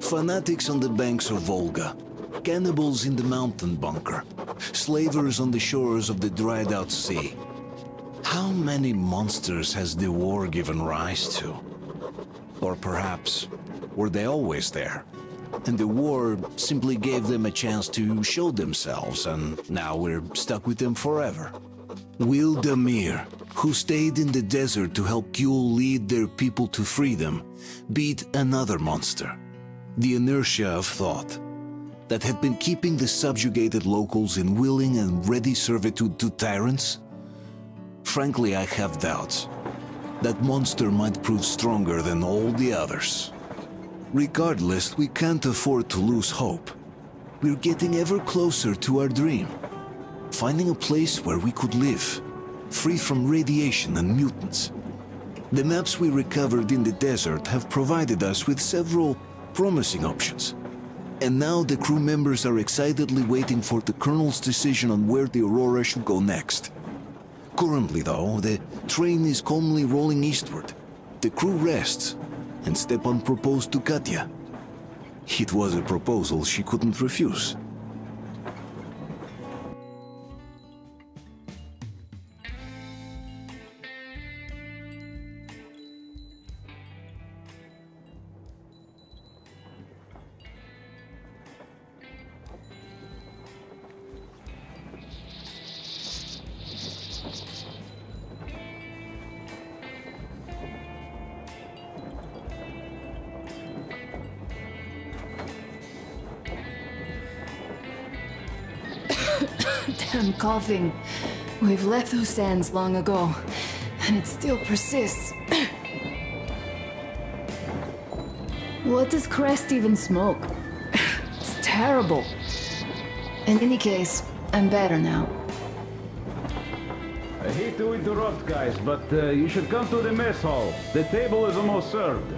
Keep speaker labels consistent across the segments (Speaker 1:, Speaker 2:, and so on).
Speaker 1: Fanatics on the banks of Volga, cannibals in the mountain bunker, slavers on the shores of the dried-out sea. How many monsters has the war given rise to? Or perhaps, were they always there? And the war simply gave them a chance to show themselves, and now we're stuck with them forever. Will Damir, who stayed in the desert to help Gyul lead their people to freedom, beat another monster, the inertia of thought, that had been keeping the subjugated locals in willing and ready servitude to tyrants? Frankly, I have doubts. That monster might prove stronger than all the others. Regardless, we can't afford to lose hope. We're getting ever closer to our dream. Finding a place where we could live, free from radiation and mutants. The maps we recovered in the desert have provided us with several promising options. And now the crew members are excitedly waiting for the Colonel's decision on where the Aurora should go next. Currently, though, the train is calmly rolling eastward. The crew rests, and Stepan proposed to Katya. It was a proposal she couldn't refuse.
Speaker 2: Damn coughing. We've left those sands long ago, and it still persists. What does Crest even smoke? It's terrible. In any case, I'm better now.
Speaker 3: I hate to interrupt, guys, but you should come to the mess hall. The table is almost served.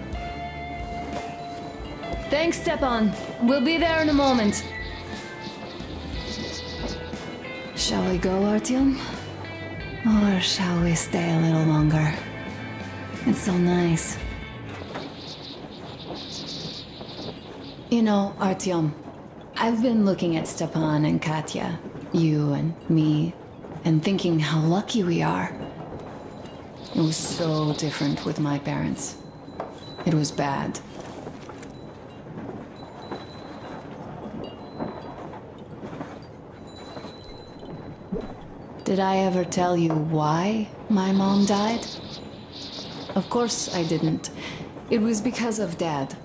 Speaker 2: Thanks, Stepan. We'll be there in a moment. Shall we go, Artyom? Or shall we stay a little longer? It's so nice. You know, Artyom, I've been looking at Stepan and Katya, you and me, and thinking how lucky we are. It was so different with my parents. It was bad. Did I ever tell you why my mom died? Of course I didn't. It was because of Dad.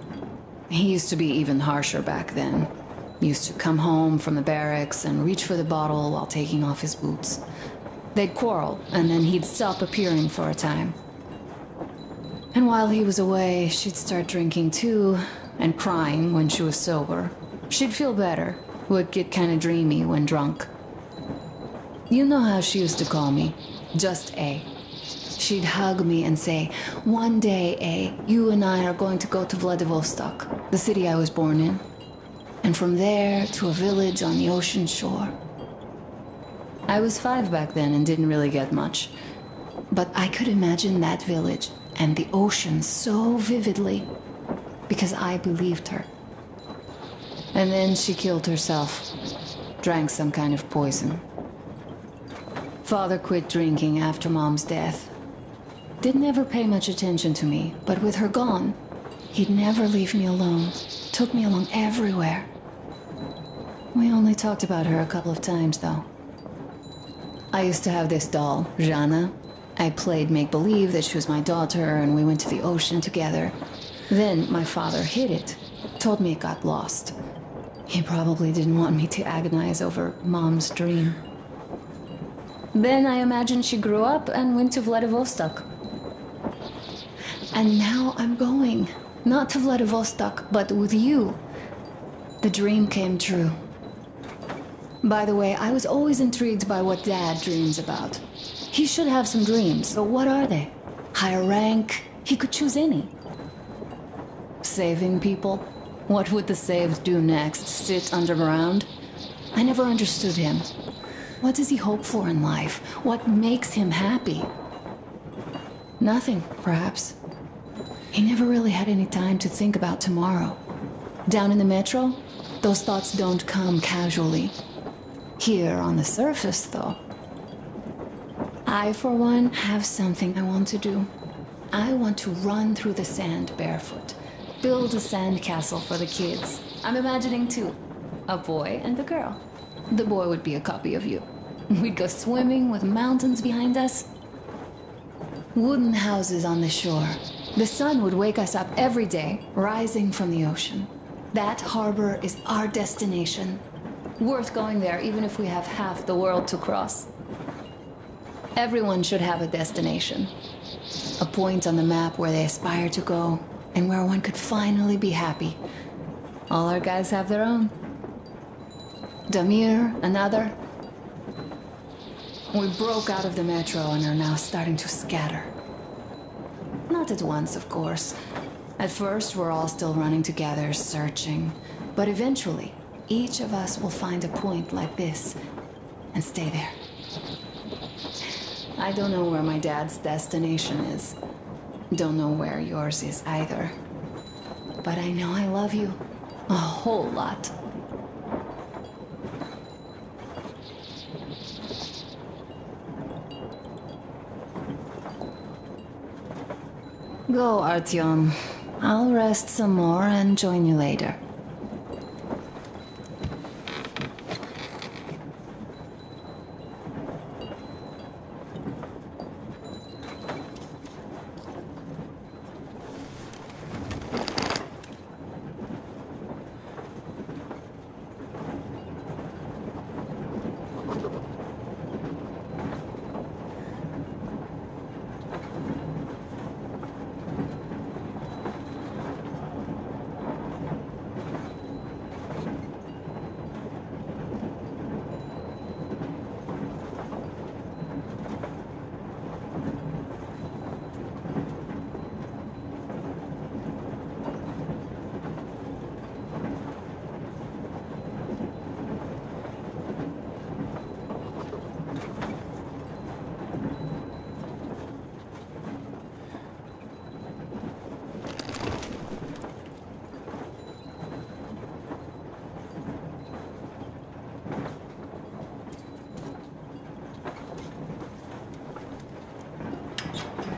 Speaker 2: He used to be even harsher back then. He used to come home from the barracks and reach for the bottle while taking off his boots. They'd quarrel, and then he'd stop appearing for a time. And while he was away, she'd start drinking too, and crying when she was sober. She'd feel better, would get kinda dreamy when drunk. You know how she used to call me? Just A. She'd hug me and say, "One day, A, you and I are going to go to Vladivostok, the city I was born in. And from there to a village on the ocean shore." I was 5 back then and didn't really get much. But I could imagine that village and the ocean so vividly, because I believed her. And then she killed herself, drank some kind of poison. Father quit drinking after Mom's death. Didn't ever pay much attention to me, but with her gone, he'd never leave me alone. Took me along everywhere. We only talked about her a couple of times, though. I used to have this doll, Jana. I played make-believe that she was my daughter, and we went to the ocean together. Then my father hid it, told me it got lost. He probably didn't want me to agonize over Mom's dream. Then I imagined she grew up and went to Vladivostok. And now I'm going. Not to Vladivostok, but with you. The dream came true. By the way, I was always intrigued by what Dad dreams about. He should have some dreams, but what are they? Higher rank? He could choose any. Saving people? What would the saved do next? Sit underground? I never understood him. What does he hope for in life? What makes him happy? Nothing, perhaps. He never really had any time to think about tomorrow. Down in the metro, those thoughts don't come casually. Here on the surface, though, I, for one, have something I want to do. I want to run through the sand barefoot, build a sandcastle for the kids. I'm imagining two, a boy and a girl. The boy would be a copy of you. We'd go swimming with mountains behind us. Wooden houses on the shore. The sun would wake us up every day, rising from the ocean. That harbor is our destination. Worth going there even if we have half the world to cross. Everyone should have a destination. A point on the map where they aspire to go, and where one could finally be happy. All our guys have their own. Damir, another. We broke out of the metro and are now starting to scatter. Not at once, of course. At first, we're all still running together, searching. But eventually, each of us will find a point like this and stay there. I don't know where my dad's destination is. Don't know where yours is either. But I know I love you a whole lot. Go, Artyom. I'll rest some more and join you later.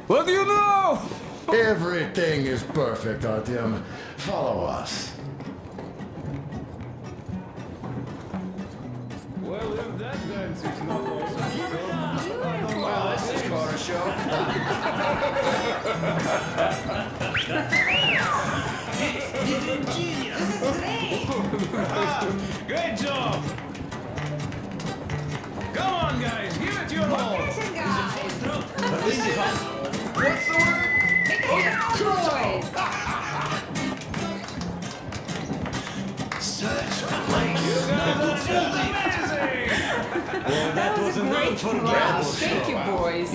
Speaker 4: What do you know?
Speaker 5: Everything is perfect, Artyom. Follow us.
Speaker 3: Well, if that dance is not awesome.
Speaker 5: Well, this is car show.
Speaker 3: Great job! Come on, guys, give it your all!
Speaker 5: What's the word? Such a place.
Speaker 3: You guys are just amazing!
Speaker 6: That was a great
Speaker 7: Thank you, boys.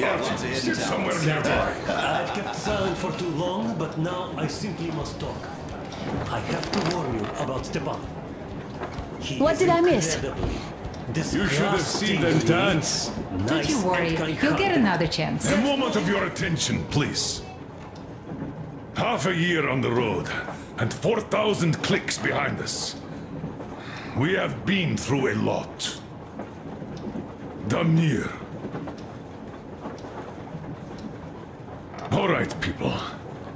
Speaker 4: Sit somewhere nearby.
Speaker 6: I've kept silent for too long, but now I simply must talk. I have to warn you about Stepan.
Speaker 2: What did I miss?
Speaker 4: You should have seen them dance.
Speaker 7: Don't you worry, you'll get another chance.
Speaker 4: A moment of your attention, please. Half a year on the road, and 4,000 clicks behind us. We have been through a lot. Damir. All right, people.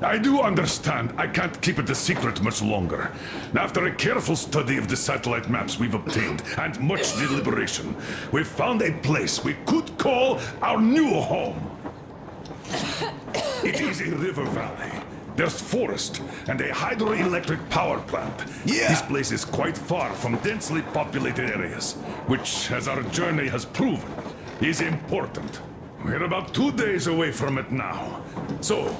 Speaker 4: I do understand I can't keep it a secret much longer. After a careful study of the satellite maps we've obtained, and much deliberation, we've found a place we could call our new home. It is a river valley. There's forest and a hydroelectric power plant.
Speaker 1: Yeah.
Speaker 4: This place is quite far from densely populated areas, which, as our journey has proven, is important. We're about 2 days away from it now. So,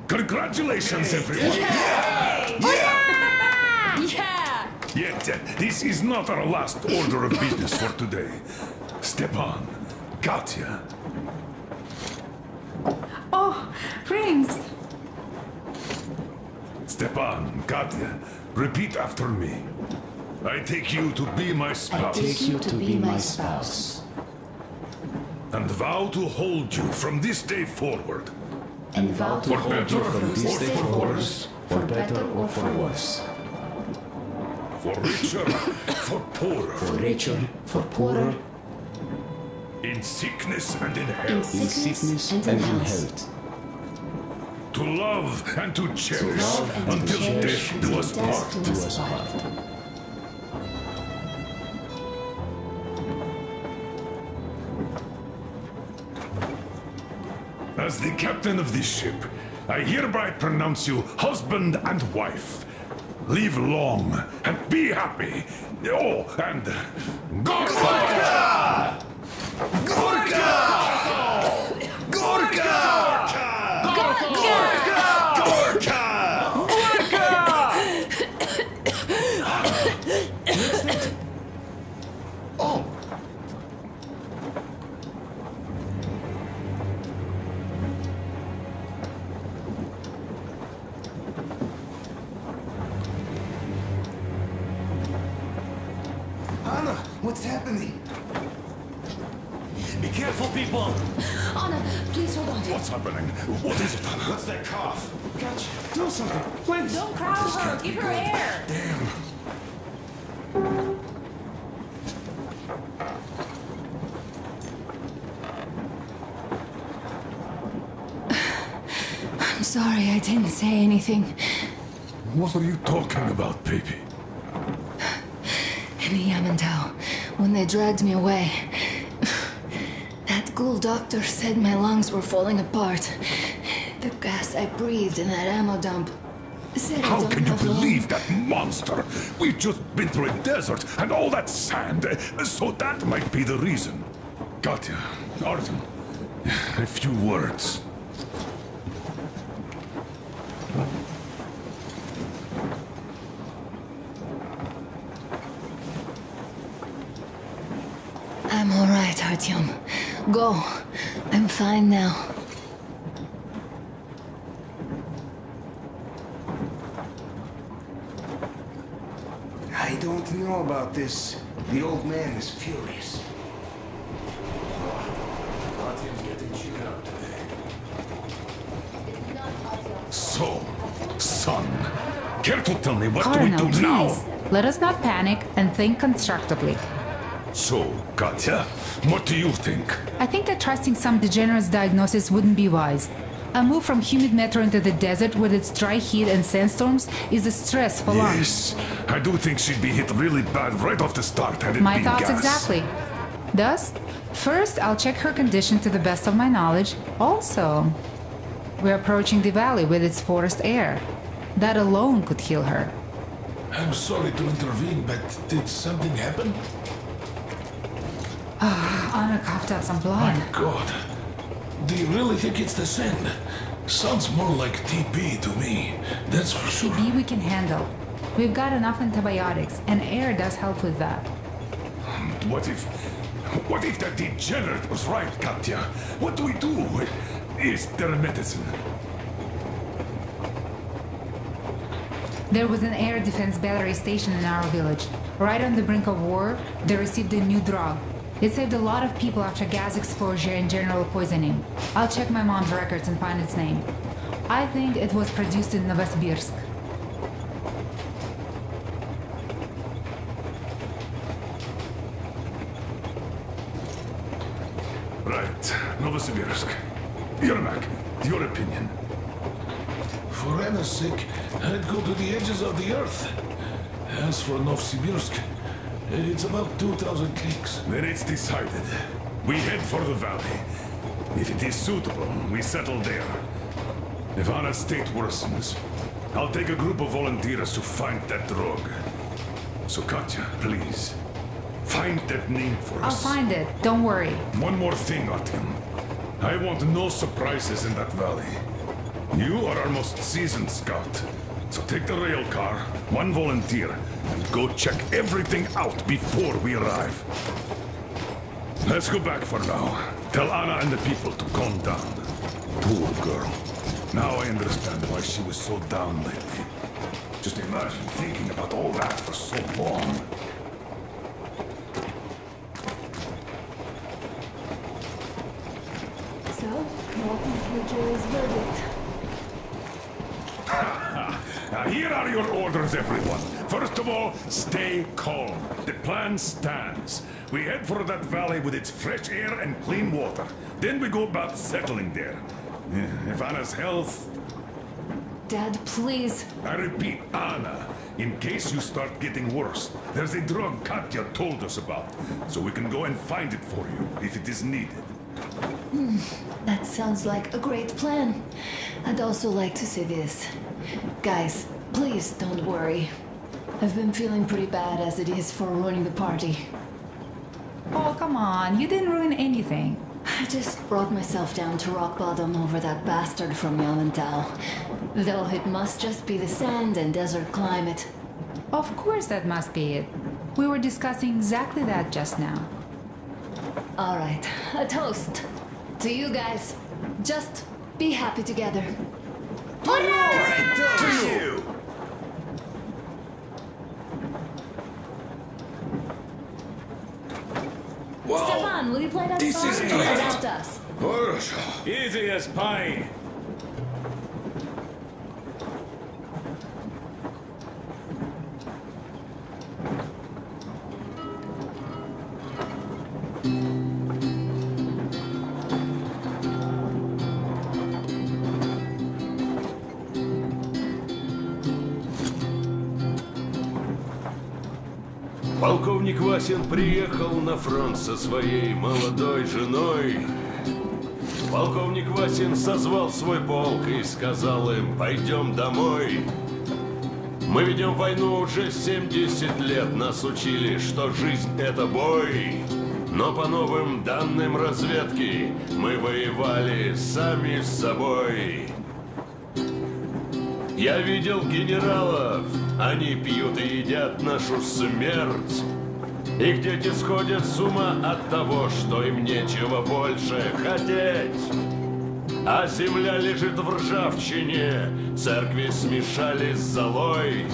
Speaker 4: congratulations, everyone!
Speaker 7: Yeah!
Speaker 4: Yet, this is not our last order of business for today. Stepan, Katya.
Speaker 7: Oh, rings!
Speaker 4: Stepan, Katya, repeat after me. I take you to be my spouse.
Speaker 2: Take you to be my spouse.
Speaker 4: And vow to hold you from this day forward.
Speaker 2: And vow to
Speaker 4: For
Speaker 2: hold
Speaker 4: better
Speaker 2: you
Speaker 4: or
Speaker 2: from this day
Speaker 4: for
Speaker 2: forward,
Speaker 4: worse.
Speaker 2: for better or for worse.
Speaker 4: For richer, for poorer.
Speaker 2: For richer, for poorer.
Speaker 4: In sickness and in
Speaker 2: In
Speaker 4: health.
Speaker 2: sickness and in health.
Speaker 4: To love and to cherish
Speaker 2: Love and to
Speaker 4: until
Speaker 2: cherish
Speaker 4: death do us
Speaker 2: until death
Speaker 4: part.
Speaker 2: do us part.
Speaker 4: As the captain of this ship, I hereby pronounce you husband and wife. Live long and be happy. Oh, and Gorka! Gorka! Gorka!
Speaker 5: Oh,
Speaker 8: Anna, what's happening?
Speaker 6: Be careful, people!
Speaker 2: Anna, please hold on.
Speaker 4: What's happening? What is it, Anna?
Speaker 8: What's that cough? Gotcha. Do something, please.
Speaker 7: Don't crowd her. Give her air.
Speaker 8: Damn.
Speaker 2: I'm sorry I didn't say anything.
Speaker 4: What are you talking about, baby?
Speaker 2: In the Yamantau, when they dragged me away, that ghoul doctor said my lungs were falling apart. The gas I breathed in that ammo dump said I
Speaker 4: How
Speaker 2: don't
Speaker 4: can you
Speaker 2: have lung-
Speaker 4: believe that monster? We've just been through a desert and all that sand, so that might be the reason. Katya, Artem, a few words.
Speaker 2: I'm all right, Artyom. Go. I'm fine now.
Speaker 8: I don't know about this. The old man is furious.
Speaker 6: Artyom's getting chewed out today.
Speaker 4: So, son, care to tell me what do we
Speaker 7: Colonel,
Speaker 4: do now?
Speaker 7: please. Let us not panic and think constructively.
Speaker 4: So, Katya, what do you think?
Speaker 7: I think that trusting some degenerate's diagnosis wouldn't be wise. A move from humid metro into the desert with its dry heat and sandstorms is a stress for lungs.
Speaker 4: Yes, I do think she'd be hit really bad right off the start had it
Speaker 7: My
Speaker 4: been
Speaker 7: thoughts
Speaker 4: gas.
Speaker 7: exactly. Thus, first I'll check her condition to the best of my knowledge. Also, we're approaching the valley with its forest air. That alone could heal her.
Speaker 9: I'm sorry to intervene, but did something happen?
Speaker 7: Anna coughed out some blood.
Speaker 9: My God. Do you really think it's the sand? Sounds more like TB to me. That's for sure.
Speaker 7: TB we can handle. We've got enough antibiotics, and air does help with that.
Speaker 4: What if that degenerate was right, Katya? What do we do? Is there a medicine?
Speaker 7: There was an air defense battery station in our village. Right on the brink of war, they received a new drug. It saved a lot of people after gas exposure and general poisoning. I'll check my mom's records and find its name. I think it was produced in Novosibirsk.
Speaker 4: Right, Novosibirsk. Yermak, your opinion.
Speaker 9: For Anna's sake, I'd go to the edges of the earth. As for Novosibirsk, it's about 2,000 cliques.
Speaker 4: Then it's decided. We head for the valley. If it is suitable, we settle there. If Anna's state worsens, I'll take a group of volunteers to find that drug. So Katya, please, find that name for
Speaker 7: I'll
Speaker 4: us.
Speaker 7: find it, don't worry.
Speaker 4: One more thing, Artyom. I want no surprises in that valley. You are our most seasoned scout. So take the rail car, one volunteer, and go check everything out before we arrive. Let's go back for now. Tell Anna and the people to calm down. Poor girl. Now I understand why she was so down lately. Just imagine thinking about all that for so long.
Speaker 2: So, what is the jury's verdict?
Speaker 4: Now here are your orders, everyone. First of all, stay calm. The plan stands. We head for that valley with its fresh air and clean water. Then we go about settling there. If Anna's health...
Speaker 2: Dad, please.
Speaker 4: I repeat, Anna, in case you start getting worse, there's a drug Katya told us about, so we can go and find it for you, if it is needed.
Speaker 2: That sounds like a great plan. I'd also like to say this. Guys, please don't worry. I've been feeling pretty bad as it is for ruining the party.
Speaker 7: Oh, come on. You didn't ruin anything.
Speaker 2: I just brought myself down to rock bottom over that bastard from Yamantau. Though it must just be the sand and desert climate.
Speaker 7: Of course that must be it. We were discussing exactly that just now.
Speaker 2: All right, a toast to you guys. Just be happy together.
Speaker 8: To you!
Speaker 5: Wow.
Speaker 2: Stefan, will you play that
Speaker 5: This
Speaker 2: song
Speaker 5: is
Speaker 2: about us?
Speaker 3: Easy as pie.
Speaker 10: Полковник Васин приехал на фронт со своей молодой женой. Полковник Васин созвал свой полк и сказал им: пойдем домой. Мы ведем войну уже 70 лет, нас учили, что жизнь это бой. Но по новым данным разведки мы воевали сами с собой. Я видел генералов, они пьют и едят нашу смерть. Их дети сходят с ума от того, что им нечего больше хотеть. А земля лежит в ржавчине, церкви смешались с золой.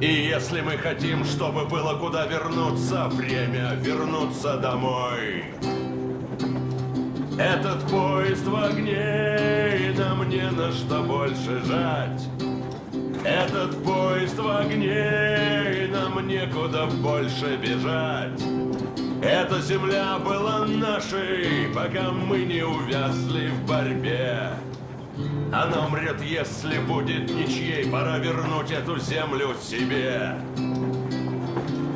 Speaker 10: И если мы хотим, чтобы было куда вернуться, время вернуться домой. Этот поезд в огне, и нам не на что больше жать. Этот поезд в огне, и нам некуда больше бежать. Эта земля была нашей, пока мы не увязли в борьбе. Она умрет, если будет ничьей, пора вернуть эту землю себе.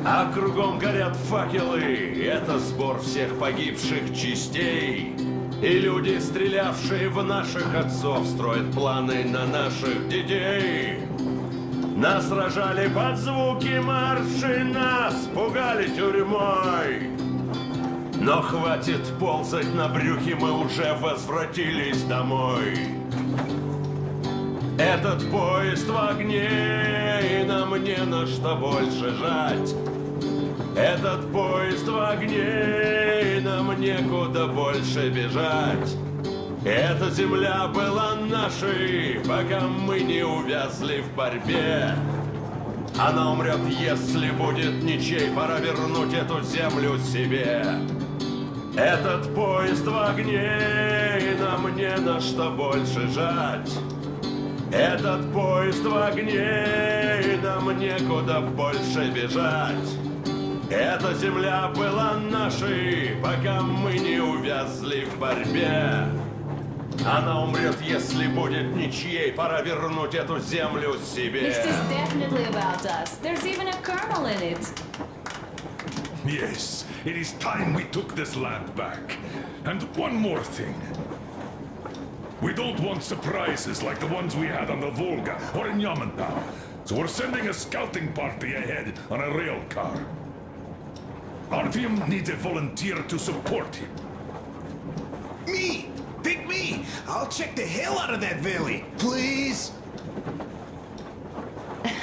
Speaker 10: А кругом горят факелы, это сбор всех погибших частей. И люди, стрелявшие в наших отцов, строят планы на наших детей. Нас сражали под звуки марши, нас пугали тюрьмой. Но хватит ползать на брюхе, мы уже возвратились домой. Этот поезд в огне, и нам не на что больше жать. Этот поезд в огне, и нам некуда больше бежать. Эта земля была нашей, пока мы не увязли в борьбе. Она умрет, если будет ничей, пора вернуть эту землю себе. Этот поезд в огне, и нам не на что больше жать. Этот поезд в огне, и нам некуда больше бежать. Эта земля была нашей, пока мы не увязли в борьбе. Она умрет, если будет ничьей, пора вернуть эту землю себе.
Speaker 2: This is definitely about us. There's even a colonel in it.
Speaker 4: Yes, it is time we took this land back. And one more thing. We don't want surprises like the ones we had on the Volga or in Yamantau. So we're sending a scouting party ahead on a rail car. Artyom needs a volunteer to support him.
Speaker 8: Me! Pick me! I'll check the hell out of that valley. Please?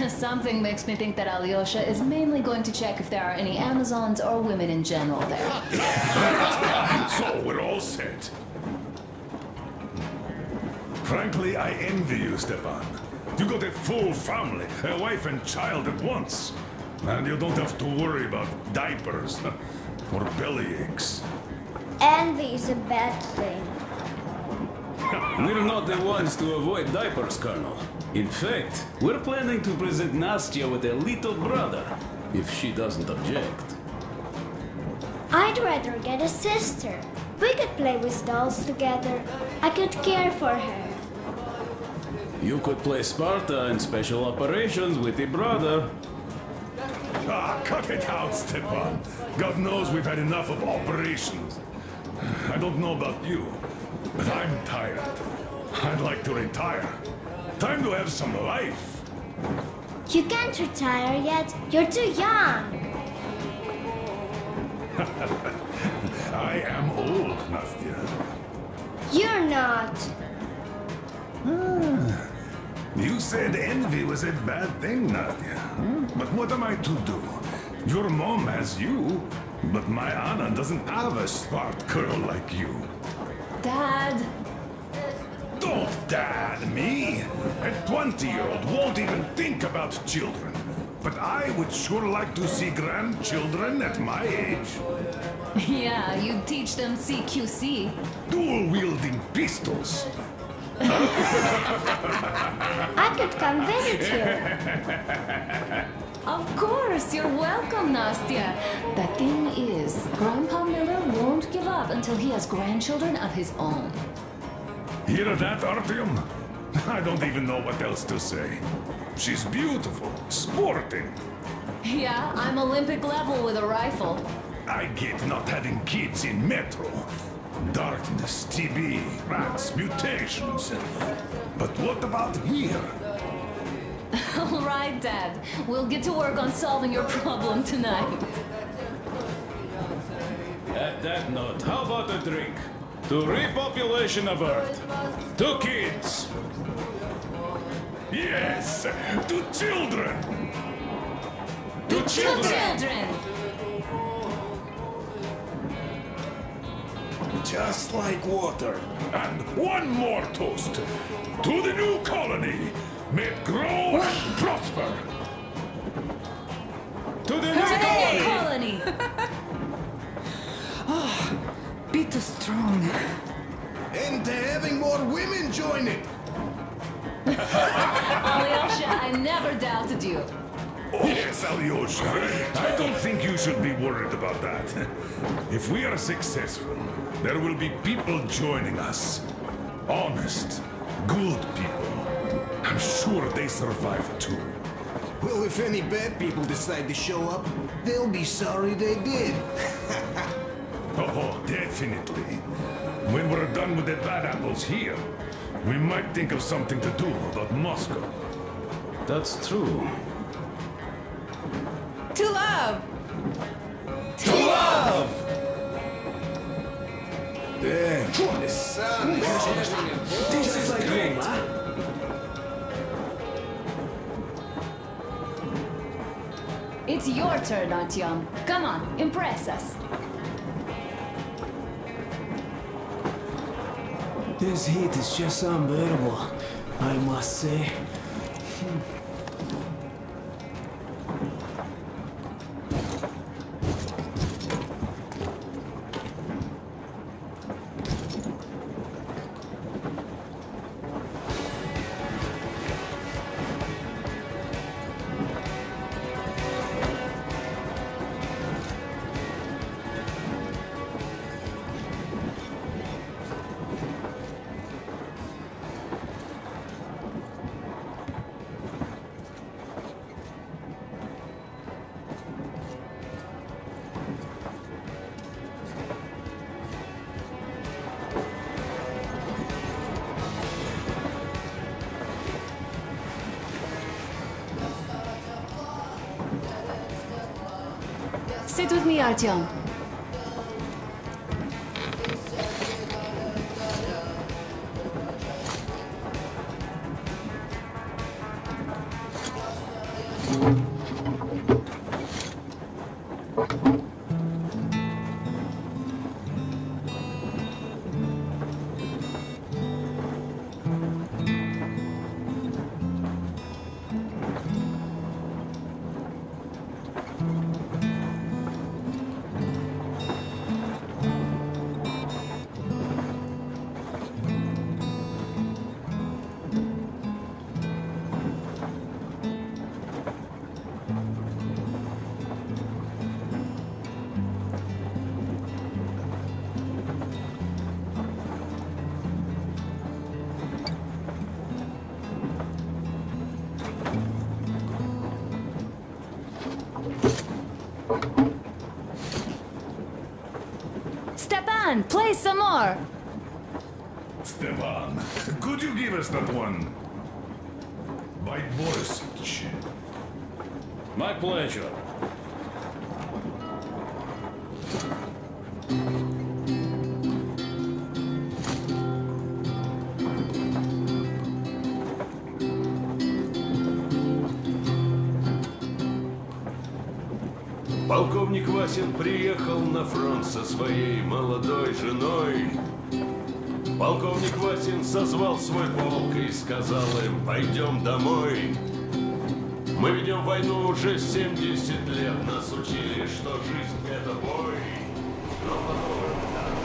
Speaker 2: Something makes me think that Alyosha is mainly going to check if there are any Amazons or women in general there.
Speaker 4: So we're all set. Frankly, I envy you, Stepan. You got a full family, a wife and child at once. And you don't have to worry about diapers or belly aches.
Speaker 11: Envy is a bad thing.
Speaker 3: We're not the ones to avoid diapers, Colonel. In fact, we're planning to present Nastya with a little brother, if she doesn't object.
Speaker 11: I'd rather get a sister. We could play with dolls together. I could care for her.
Speaker 3: You could play Sparta in special operations with your brother.
Speaker 4: Ah, cut it out, Stepan. God knows we've had enough of operations. I don't know about you, but I'm tired. I'd like to retire. Time to have some life.
Speaker 11: You can't retire yet. You're too young.
Speaker 4: I am old, Nastya.
Speaker 11: You're not.
Speaker 4: You said envy was a bad thing, Nadia. But what am I to do? Your mom has you, but my Anna doesn't have a smart girl like you.
Speaker 2: Dad!
Speaker 4: Don't dad me! A 20-year-old won't even think about children. But I would sure like to see grandchildren at my age.
Speaker 2: Yeah, you teach them CQC.
Speaker 4: Dual-wielding pistols.
Speaker 11: I could come visit you.
Speaker 2: Of course, you're welcome, Nastya. The thing is, Grandpa Miller won't give up until he has grandchildren of his own.
Speaker 4: Hear that, Artyom? I don't even know what else to say. She's beautiful, sporting.
Speaker 2: Yeah, I'm Olympic level with a rifle.
Speaker 4: I get not having kids in Metro. Darkness, TB, rats, mutations. But what about here?
Speaker 2: All right, Dad. We'll get to work on solving your problem tonight.
Speaker 3: At that note, how about a drink? To repopulation of Earth. To kids.
Speaker 4: Yes, to children.
Speaker 3: To children.
Speaker 8: Just like water.
Speaker 4: And one more toast. To the new colony. May it grow and prosper.
Speaker 3: To the new
Speaker 2: colony!
Speaker 7: Be too strong.
Speaker 8: And having more women join it.
Speaker 2: Alyosha, I never doubted you.
Speaker 4: Oh, yes, Alyosha. I don't think you should be worried about that. If we are successful, there will be people joining us. Honest, good people. I'm sure they survive too.
Speaker 8: Well, if any bad people decide to show up, they'll be sorry they did.
Speaker 4: Oh, definitely. When we're done with the bad apples here, we might think of something to do about Moscow.
Speaker 3: That's true.
Speaker 7: To love!
Speaker 4: To love!
Speaker 8: Damn, the sun.
Speaker 6: This is like home, huh?
Speaker 2: It's your turn, Artyom. Come on, impress us.
Speaker 6: This heat is just unbearable, I must say.
Speaker 2: Sit with me, Artyom. Stepan, play some more!
Speaker 4: Stepan, could you give us that one? By Borisich.
Speaker 3: My pleasure.
Speaker 10: Полковник Васин приехал на фронт со своей молодой женой. Полковник Васин созвал свой полк и сказал им: пойдем домой. Мы ведем войну уже 70 лет, нас учили, что жизнь — это бой. Но потом